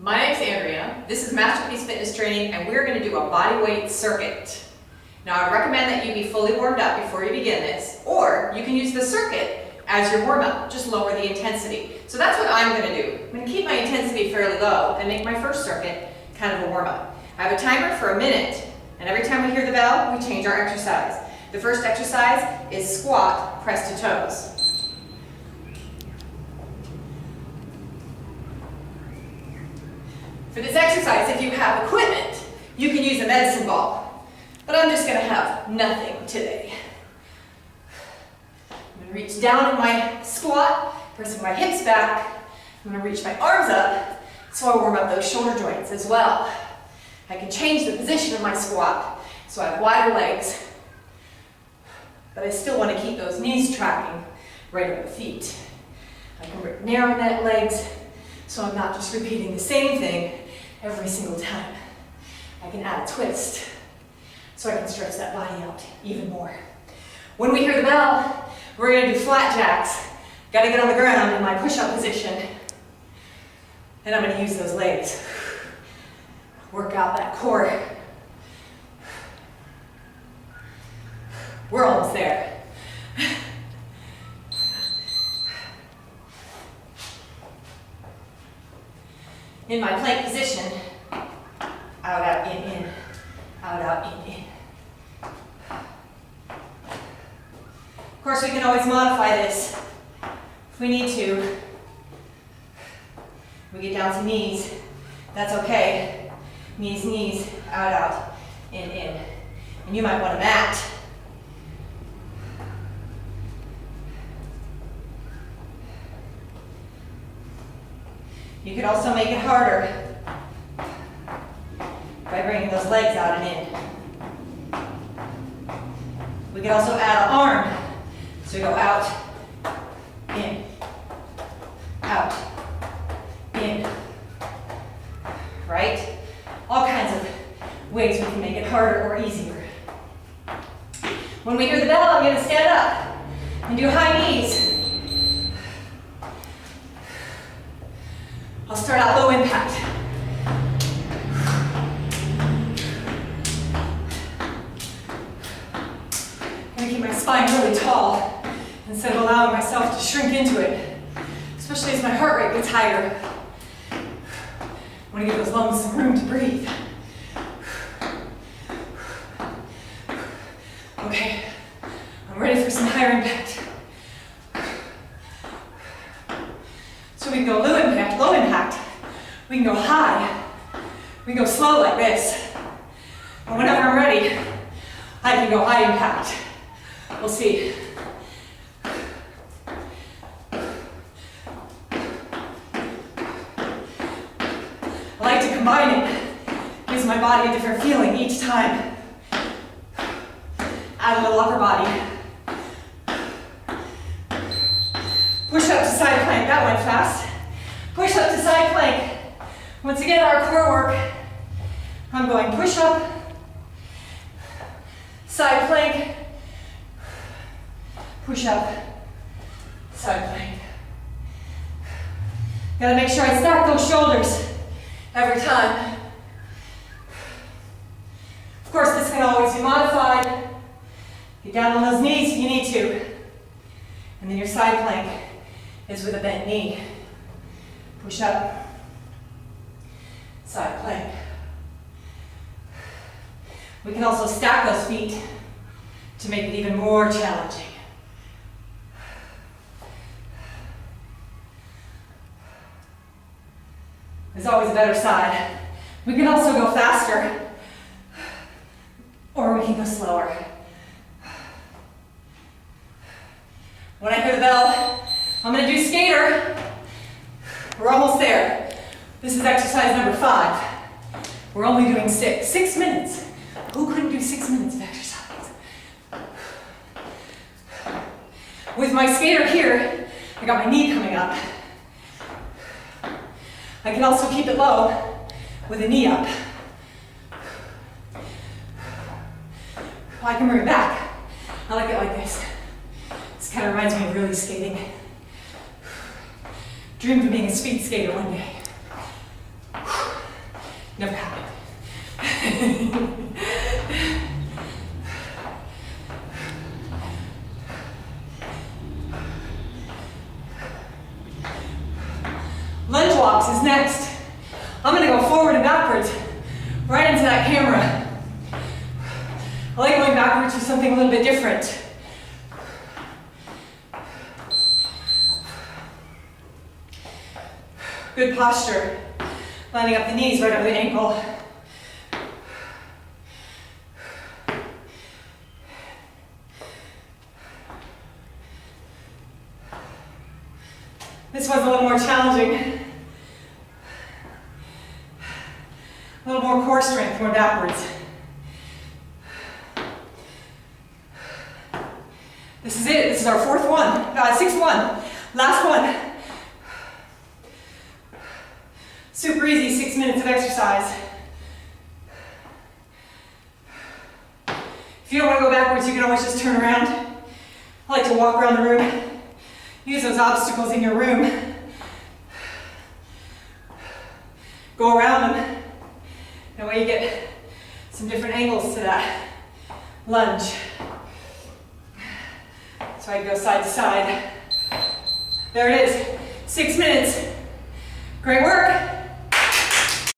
My name's Andrea, this is Masterpiece Fitness Training, and we're going to do a body weight circuit. Now I would recommend that you be fully warmed up before you begin this, or you can use the circuit as your warm-up, just lower the intensity. So that's what I'm going to do. I'm going to keep my intensity fairly low and make my first circuit kind of a warm-up. I have a timer for a minute, and every time we hear the bell, we change our exercise. The first exercise is squat, press to toes. For this exercise, if you have equipment, you can use a medicine ball. But I'm just going to have nothing today. I'm going to reach down in my squat, pressing my hips back. I'm going to reach my arms up so I warm up those shoulder joints as well. I can change the position of my squat so I have wider legs, but I still want to keep those knees tracking right over the feet. I can narrow that legs so I'm not just repeating the same thing every single time. I can add a twist so I can stretch that body out even more. When we hear the bell, we're going to do flat jacks. Got to get on the ground in my push-up position, and I'm going to use those legs. Work out that core. We're almost there. In my plank position, out, out, in, out, out, in. Of course, we can always modify this if we need to. We get down to knees, that's okay. Knees, knees, out, out, in. And you might want a mat. You could also make it harder by bringing those legs out and in. We could also add an arm. So we go out, in, out, in, right? All kinds of ways we can make it harder or easier. When we hear the bell, I'm going to stand up and do high knees. I'll start out low impact. I'm going to keep my spine really tall instead of allowing myself to shrink into it, especially as my heart rate gets higher. I want to give those lungs some room to breathe. Okay, I'm ready for some higher impact. So we can go low impact, we can go high, we can go slow like this. And whenever I'm ready, I can go high impact. We'll see. I like to combine it. Gives my body a different feeling each time. Add a little upper body. Push up to side plank, that went fast. Push up to side plank. Once again, our core work. I'm going push up, side plank, push up, side plank. Gotta make sure I stack those shoulders every time. Of course, this can always be modified. Get down on those knees if you need to. And then your side plank is with a bent knee. Push up, side plank. We can also stack those feet to make it even more challenging. There's always a better side. We can also go faster, or we can go slower. When I hear the bell, I'm going to do skater. We're almost there. This is exercise number 5. We're only doing 6. 6 minutes. Who couldn't do 6 minutes of exercise? With my skater here, I got my knee coming up. I can also keep it low with a knee up. I can bring it back. I like it like this. This kind of reminds me of really skating. Dreamed of being a speed skater one day. Never happened. Lunge walks is next. I'm gonna go forward and backwards, right into that camera. I like going backwards for something a little bit different. Good posture. Lining up the knees right over the ankle. This one's a little more challenging. A little more core strength, more backwards. This is it. This is our sixth one. Last one. Super easy, 6 minutes of exercise. If you don't want to go backwards, you can always just turn around. I like to walk around the room. Use those obstacles in your room. Go around them. That way you get some different angles to that lunge. So I go side to side. There it is. 6 minutes. Great work.